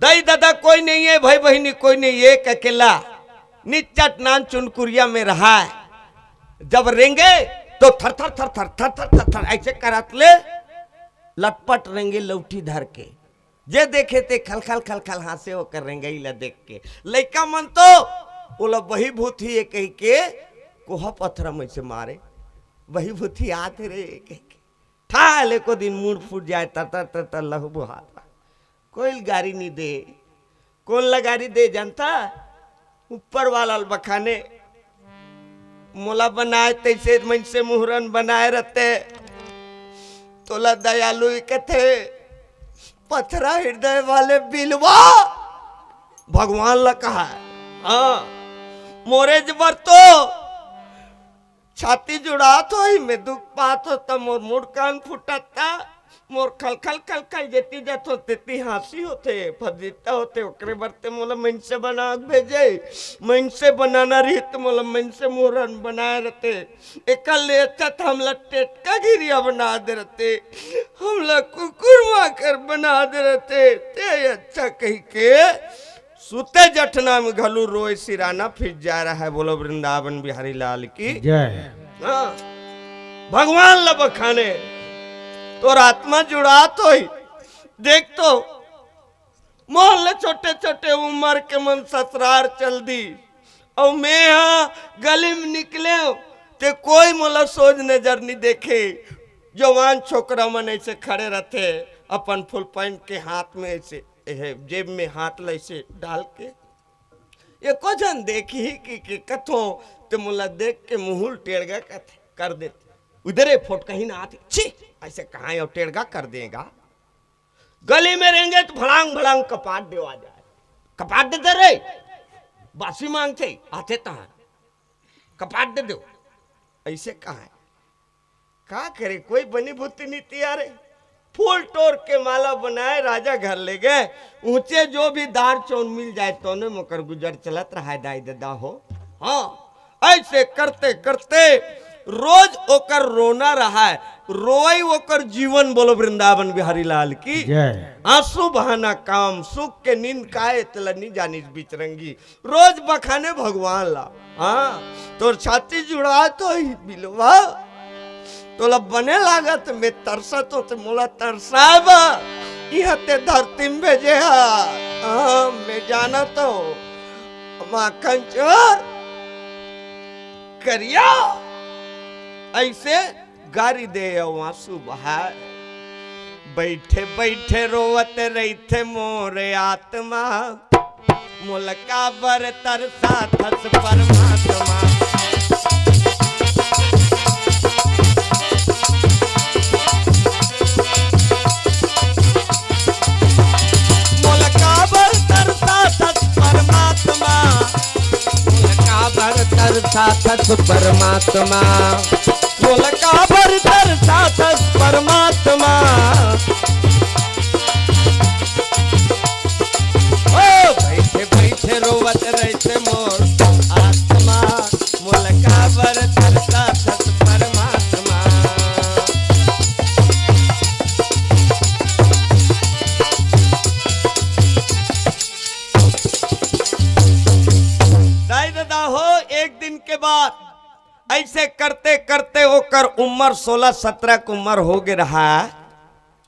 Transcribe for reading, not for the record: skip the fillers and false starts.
दाई दादा कोई नहीं है, भाई बहनी कोई नहीं, एक अकेला निचट नान चुनकुरिया में रहा है। जब रेंगे तो थर थर थर थर थर थर थर थर ऐसे करत ले लटपट रेंगे लौठी धर के। जे देखे ते खल खल खल खल हासे होकर रेंगे ला देख के। लइका मन तो बोला वही भूत ही कह के कोहा पत्थर में से मारे, वही भूत ही आते रे कह के ठा ले को दिन मूड फूट जाए तर तर तर तर लहू बुहाता। कोई गाड़ी नहीं दे, कौन ला गाड़ी दे जानता? ऊपर वाला बखाने मोला बनाए तैसे मन से मुहरन बनाए रहते तोला दयालु कथे पथरा हृदय वाले बिलवा भगवान ला कहा है। हाँ मोरे जबर तो छाती जुड़ा तो ही में दुख पात होता, मोर मुड़ कान फुटता, मोर खल खल खल खल जेती जात होते ती हासी होते फजीता होते ओकरे बरते मोला मन से बना भेजे, मन से बनाना रही तो मोला मन से मोहरन बनाए रहते। एकल ले अच्छा था हमला टेटका घिरिया बना दे रहते, हमला कुकुर माकर बना दे रहते। ते अच्छा कही के सुते जठना में घलू रोए सिराना फिर जा रहा है। बोलो वृंदावन बिहारी लाल की जय। हाँ भगवान लब खाने तो आत्मा जुड़ा तो ही देख तो मोहल्ले छोटे छोटे उम्र के मन ससुरार चल दी और मैं यहाँ गली में निकले ते कोई मोला सोच नजर नहीं देखे। जवान छोकरा मन ऐसे खड़े रहते अपन फुल पैंट के हाथ में ऐसे जेब में हाथ ऐसे डाल के ये को जन देखी ही कि कथो ते मोला देख के मुहुल टेढ़गा कर देते। उधर फोट कहीं ना आती छी ऐसे कहाँ और टेढ़गा कर देगा। गली में रहेंगे तो भड़ांग भड़ांग कपाट देवा जाए, कपाट देते रे बासी मांगते आते तहाँ कपाट दे दो ऐसे कहाँ है। क्या करे कोई बनी भूति नीति आ रही फूल तोड़ के माला बनाए राजा घर ले गए। ऊंचे जो भी दार चौन मिल जाए तो ने मुकर गुजर चलत रहा है दाई दादा हो। हाँ ऐसे करते करते रोज ओकर रोना रहा है, रोई ओकर जीवन। बोलो वृंदावन बिहारी लाल की आंसू बहाना काम सुख के नींद काए तलनी जानी बिचरंगी रोज बखाने भगवान ला। हाँ तोर छाती जुड़ा तो ही बिलवा तोला बने लागत में तरसा तो ते मोला तरसाब इहते धरती में भेजे हा। मैं जाना तो माखन चोर करिया ऐसे गारी दे आंसू बहा। बैठे बैठे रोवत रही थे मोरे आत्मा मुलका बर तरसा थस परमात्मा। साथस परमात्मा मुलका भर तर साथस परमात्मा। ओ बैठे बैठे रोवत रहते मोर आत्मा मुलका भर तर साथस परमात्मा। दाई दादा हो एक दिन के बाद ऐसे करते करते होकर उम्र 16-17 की उम्र हो गया रहा।